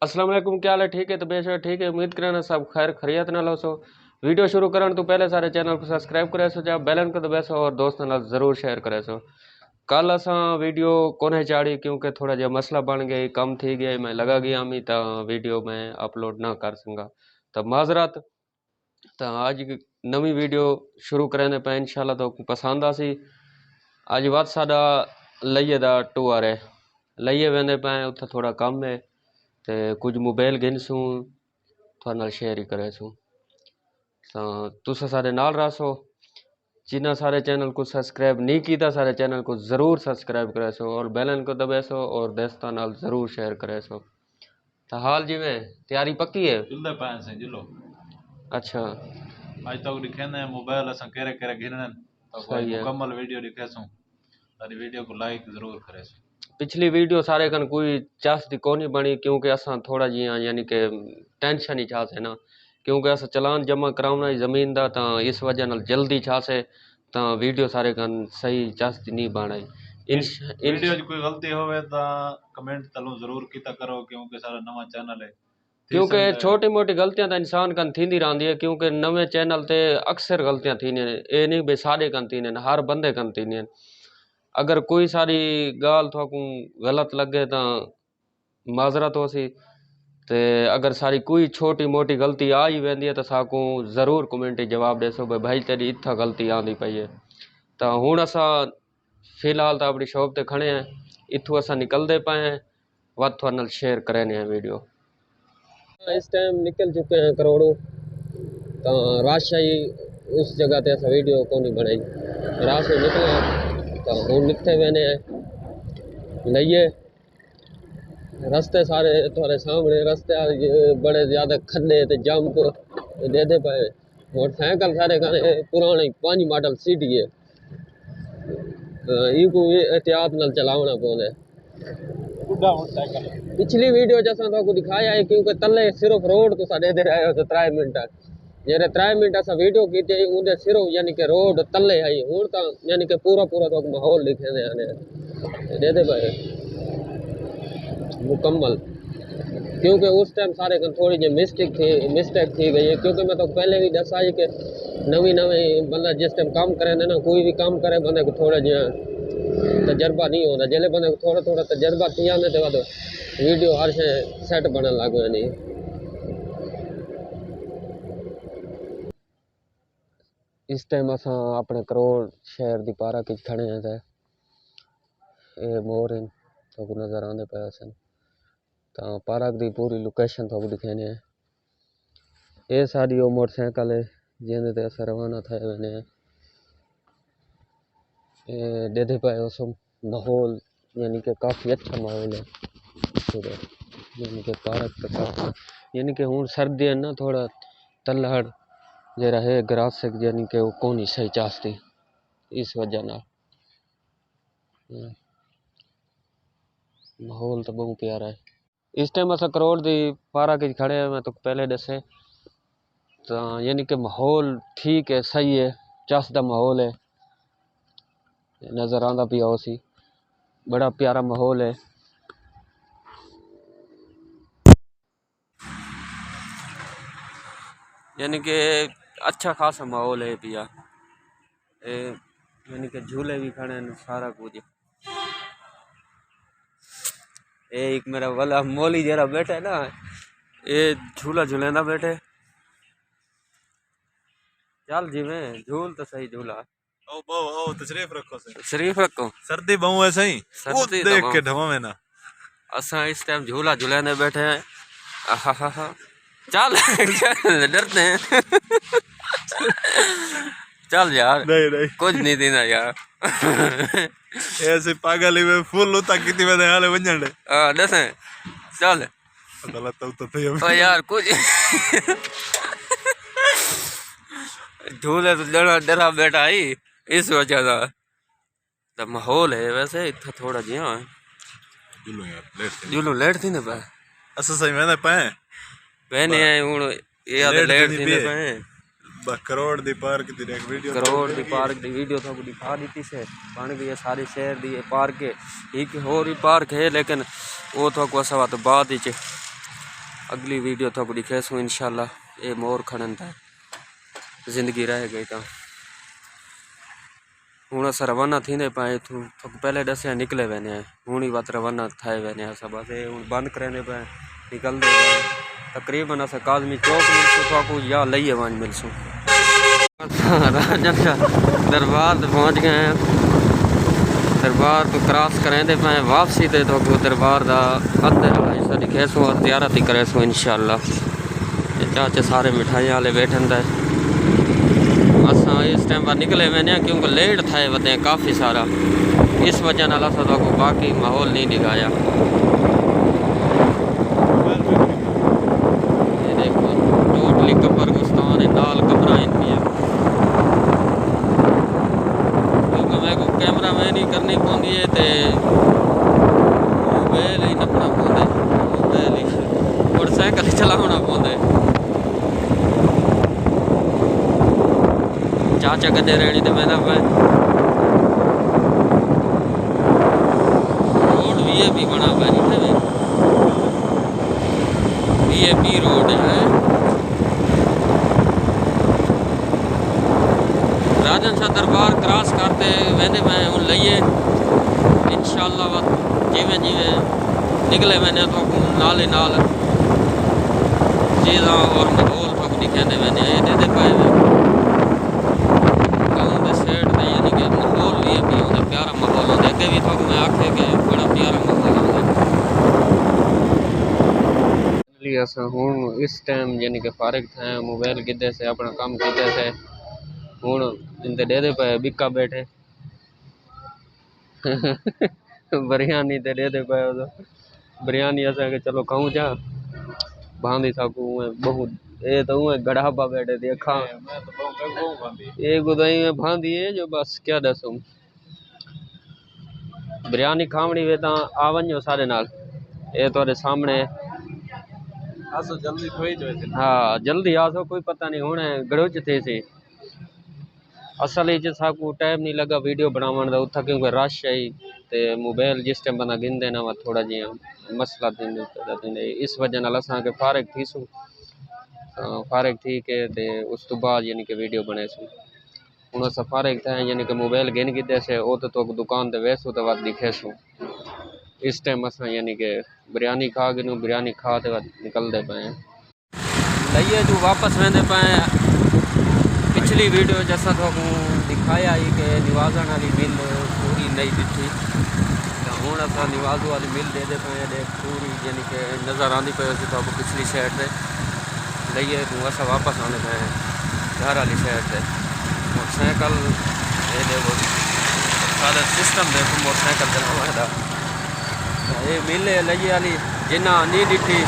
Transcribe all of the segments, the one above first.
अस्सलाम वालेकुम, क्या हाल है? ठीक है तो बेशक ठीक है। उम्मीद करना सब खैर खैरियत नाल हो। वीडियो शुरू करन तो पहले सारे चैनल को सब्सक्राइब करे सो, जा बेल आइकन को दबासो और दोस्तों नाल जरूर शेयर करे सो। कल असां वीडियो कोने चाड़ी क्योंकि थोड़ा जिहा मसला बन गया, कम थी गया, मैं लगा गया मी तो वीडियो मैं अपलोड ना कर सका तो माजरत। तो आज नवी वीडियो शुरू करने पे इंशाल्लाह तो पसंद आसी। अज वत साडा लइए दा टूर है, लइए वेंदे पे उत्थे थोड़ा कम है ते कुछ मोबाइल गिनसूँ थोड़े नाल शेयर ही करे सूँ। तुसा सारे नाल रहो। जिन्हें सारे चैनल को सब्सक्राइब नहीं किया सारे चैनल को ज़रूर सब्सक्राइब करे सो और बेल आइकन को दबे सो और दोस्तां नाल ज़रूर शेयर करे सो। तो हाल जी में तैयारी पक्की है? जुल्ले पाए से जिलो। अच्छा, आज तक दिखे ने मोबाइल असा केरे केरे गिनन तो कोई सही है। मुकम्मल वीडियो दिखे सो। सारी वीडियो को लाइक जरूर करे सो। पिछली वीडियो सारे कन कोई चास्ती कोनी बनी क्योंकि असा थोड़ा जिया यानी कि टेंशन ही छा से ना, क्योंकि अस चलान जमा करावना जमीन का तो इस वजह नाल जल्दी छा से तो वीडियो सारे कन सही चास्ती नहीं बनाई। वीडियो कोई गलती होवे तो कमेंट तलो जरूर कीता करो क्योंकि सारा नवा चैनल है। क्योंकि छोटी मोटी गलतियां तो इंसान कन थींदी रहंदी है, क्योंकि नवे चैनल ते अक्सर गलतियां थींदियां ने, ये नहीं भाई सारे कन थींदियां ने, हर बंदे कन थींदियां ने। अगर कोई सारी गाल थोकू गलत लगे तो माजरत हो सी, ते अगर सारी कोई छोटी मोटी गलती आ ही वेंदी है तो साकू जरूर कमेंट जवाब देसो भाई तेरी इत्था गलती आंदी पई है। तो हुण असा फिलहाल तो अपनी शॉप ते खड़े हैं, इत्थों असा निकलते पे हैं, वध थोड़े नाल शेयर करने हैं वीडियो। इस टाइम निकल चुके हैं करोड़ों, तो राजशाही उस जगह ते असा वीडियो को नहीं बनाई। रात से निकले तो हुण निकते वेने लइए रास्ते सारे थोड़े सामने रास्ते बड़े ज़्यादा खड्डे ते जंप देते पे। मोटरसाइकिल सारे खाने पुराने 5 मॉडल सीटी है, इनको एहतियात नाल चलावना पौंदा। पिछली वीडियो जैसा तो दिखाया है क्योंकि तले सिर्फ रोड तो दे रहे हो तो 3 मिनट जेरे 3 मिनट असा वीडियो की थी उनके सिर्फ यानी कि रोड तले है। हूँ तो यानी कि पूरा पूरा तो माहौल लिखे दे दे पे मुकम्मल, क्योंकि उस टाइम सारे कन थोड़ी जी मिस्टेक थी गई है। क्योंकि मैं तो पहले भी दसा है कि नवी बंदा जिस टाइम काम करे ना, कोई भी काम करे बंदे को थोड़ा जिहा तजर्बा नहीं होता। जिले बंदे को थोड़ा थोड़ा तजर्बा थी आने के बाद वीडियो हर शे सेट बनने लग जानी। इस टाइम अस अपने करोड़ शहर की पार्क खड़े हैं, ये मोर तो नज़र आते पे सन। तो पार्क की पूरी लोकेशन तो दिखाने हैं। ये सारी वो मोटरसाइकिल है जिन्हें अस रवाना थे वेने। ये देखे पे उसम माहौल यानी कि काफ़ी अच्छा माहौल है यानी कि पार्क का काफ़ी यानी कि हूँ सर्दी है ना, थोड़ा तलहड़ जरा है ग्रास से यानी कि वो कौन ही सही चाहती इस वजह ना माहौल तो बहुत प्यारा है। इस टाइम अस करोड़ की पार्क खड़े हैं, मैं तो पहले दसे तो यानी कि माहौल ठीक है, सही है, चसदा माहौल है, नज़र आंदा पिया उसी बड़ा प्यारा माहौल है। यानी कि अच्छा खासा माहौल है पिया। यानी कि झूले भी खड़े हैं सारा कुछ। एक मेरा वाला मोली जरा बैठा है ना, ये झूला झूलेंदा बैठे। चल जी में झूल तो सही झूला ओ बो ओ तशरीफ रखो से शरीफ रखो। सर्दी बहु है सही वो सर्दी देख के ढवा में ना असा इस टाइम झूला झूलेंदे बैठे हैं। आहा चल चल डरते हैं चल यार नहीं नहीं कुछ नहीं देना यार ऐसे पागल ही में फुल होता कितनी बजे हाले बंजन दे हां दसे चल गलत तो थे ओ यार कुछ झूले तो डरा डरा बैठा ही इस वजह का तो माहौल है। वैसे इतना थोड़ा जी हाँ जुलो यार जुलू लेट थी ना पे असा सही मैंने पाए पहने आए हूँ ये लेट थी ना पे करोड़ दी पार्क दी एक वीडियो करोड़ दी पार्क दी वीडियो तो दिखा दी थी से बन गई है सारी शहर दी पार्क है। एक और भी पार्क है लेकिन वो तो को सवा तो बाद ही अगली वीडियो तो दिखे सो इंशाल्लाह। ये मोर खड़न था जिंदगी रह गई तो हूँ अस रवाना थी पाए थू पहले दसिया निकले वने हूँ ही बात रवाना थे वने अस बस हूँ बंद करें पे निकलते तकरीबन अस काजमी चौक मिलसूँ तो या लइए वन मिलसूँ। राजन दरबार पहुँच गए हैं। दरबार को क्रॉस करें पे वापसी दे तो दरबार का अंदर वाला हिस्सा दिखे सो ज़ियारत ही करे सो इंशाल्लाह। चाचे सारे मिठाई वाले बैठन थे असा इस टाइम पर निकले मैंने क्योंकि लेट थे वते काफ़ी सारा इस वजह नाल असा तो बाकी माहौल नहीं दिखाया। ये देखो टोटली कब्रिस्तान है नाल कब्र इंदियां क्योंकि मैं को कैमरा मैन ही करनी पौंदी है ते मोबाइल ही नपना पौंदा मोबाइल ही मोटरसाइकिल चलाना पौंदा। चाचा कदे रहनी तो मैं रोड वीआईपी बना हुआ नहीं है वीआईपी रोड है। राजन शाह दरबार क्रॉस करते वहदे मैं हूँ लइए इंशाल्लाह जिमें जिमें निकले मैंने तो नाल ही नाल चीज़ा और माहौल तो दिखाने मैंने ये दे पाए प्यारा माहौल होता है भी थोक मैं आखे के बड़ा प्यारा माहौल होता है। हूँ इस टाइम यानी कि फारिग थे मोबाइल किते से अपना काम किते से हूँ जिंदे दे पे बिका बैठे बिरयानी ते दे पे बिरयानी असा के चलो खाऊं जा बांधी सकूँ बहुत ये तो गढ़ाबा बैठे थे खा एक गुदाई में बांधी है जो बस क्या दसूँ बिरयानी खावनी वे तो आ वनो सारे नाल ये तो सामने आसो जल्दी खोई जो हाँ जल्दी आसो कोई पता नहीं होने गड़ोच थे सी असल ही साकू टाइम नहीं लगा वीडियो बनावन दा उथा क्योंकि रश आई ते मोबाइल जिस टाइम बंदा गिन देना वा थोड़ा जिया मसला दिन इस वजह नाल असा के फारिग थी सू फारिग थी के ते उस तो बाद यानी कि वीडियो बने सू हूँ अस फारिग थे यानी कि मोबाइल गिन गिदे से ओ तो दुकान ते वैसू तो बाद दिखे सू इस टाइम अस यानी कि बिरयानी खा गिनू बिरयानी खा ते निकलते पे लइए जो वापस वेंदे पे पिछली वीडियो जैसा तो दिखाया ही कि निवाजन वाली मिल पूरी नहीं दिखी हूँ अस निवाजू वाली मिल दे पे पूरी यानी कि नज़र आती पे तो पिछली साइड से लइए तू अस वापस आने पे घर वाली साइड से मोटरसाइकिल ये देखो सारे सिस्टम देखो मोटरसाइकिल चलाने का ये मिल लइए वाली जिन्ना नहीं दिखी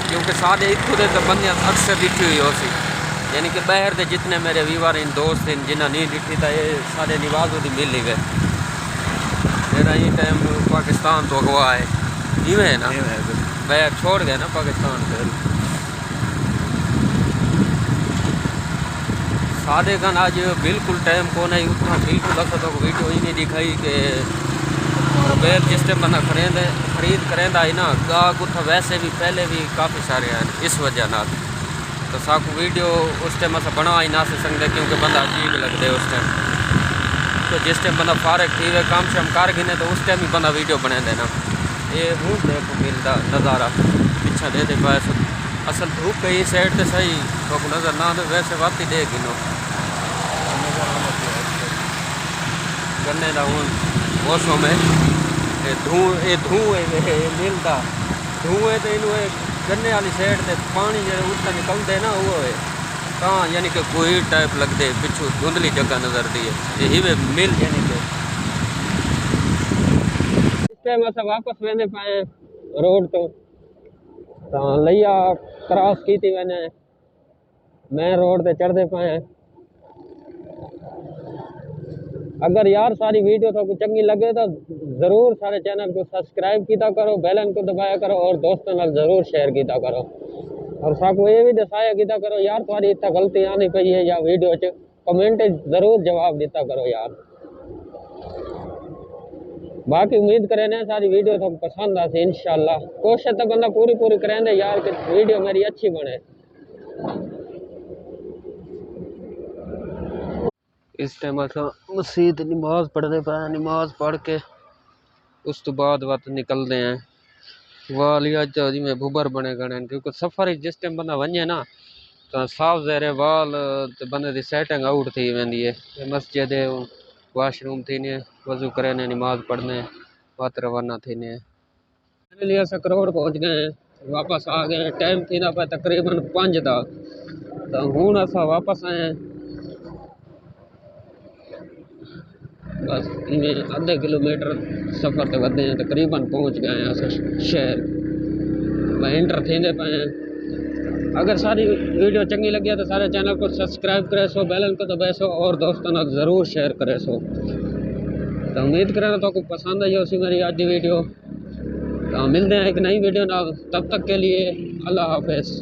क्योंकि साढ़े इतों के तो बंद अक्सर दिखी हुई हो सी यानी कि बाहर के जितने मेरे वीवर इन दोस्त हैं जिन्हें नहीं दिखी तो ये साढ़े निवाजों की मिल ही गए मेरा ये टाइम पाकिस्तान तो अगवा है इवें है ना बाहर छोड़ गए ना पाकिस्तान से साढ़े का आज बिल्कुल टाइम को नहीं उतना बिल्कुल अस तो वीडियो ही नहीं दिखाई कि मोबाइल जिस टाइम बंदा खरीद करेंदा है ना गाहक उतना वैसे भी पहले भी काफ़ी सारे हैं इस वजह नाल तो साकू वीडियो उस टाइम अस बना ही ना सकते क्योंकि बंदा अजीब लगते उस टाइम तो जिस टाइम बंदा फारिग थी वे काम शाम कर गिने तो उस टाइम ही बंदा वीडियो बना देना ये हूँ देखो मिलता नज़ारा पीछा दे पाए असल धूप कई साइड तो सही तो नज़र ना तो वैसे बात ही दे गिनो गन्ने का हूँ मौसम है धुएं मिलता धुएं तो इन गन्ने वाली साइड से पानी जो उत्तर निकलते ना वो है तो यानी कि कोई टाइप लगते पिछू धुंधली जगह नजर दी है यही मिल यानी कि इस टाइम अस वापस वेंदे पाए रोड तो लइया क्रॉस की थी मैंने मैं रोड पे चढ़ते पाए अगर यार सारी वीडियो तो चंगी लगे तो ज़रूर सारे चैनल को सब्सक्राइब किया करो बेल आइकन को दबाया करो और दोस्तों नाल ज़रूर शेयर किया करो और साकू ये भी दसाया किया करो यार तुम्हारी इतना गलती आनी पई है या वीडियो च कमेंट ज़रूर जवाब दिता करो यार बाकी उम्मीद करें ना सारी वीडियो तो पसंद आसे इंशाल्लाह। कोशिश तो बंदा पूरी पूरी करें यार कि वीडियो मेरी अच्छी बने। इस टाइम असा मसीत नमाज पढ़ने पाए, नमाज पढ़ के उस तो बाद वत निकलते हैं। वाल अज जिमें बुबर बने गए क्योंकि सफ़र जिस टाइम बंदा वने ना तो साफ ज़हरे वाल तो बंदे की सैटिंग आउट थी वेंदी है। मस्जिद है, वाशरूम थी ने, वजू करे ने, नमाज पढ़ने बात रवाना थी ने। फाइनली अस करोड़ पहुँच गए हैं, वापस आ गए। टाइम थी ना पे तकरीबन 5 दा, तो हूँ असा वापस आए हैं। बस इवें आधे किलोमीटर सफ़र ते वधे हैं, तकरीबन पहुँच गए हैं अस शहर। मैं एंटर थींदे पे हैं। अगर सारी वीडियो चंगी लगी है तो सारे चैनल को सब्सक्राइब करे सो, बेल को दबाए सो और दोस्तों ने ज़रूर शेयर करे सो। तो उम्मीद करें तो आपको पसंद आई उसी मेरी आज की वीडियो। तो मिलते हैं एक नई वीडियो ना, तब तक के लिए अल्लाह हाफिज़।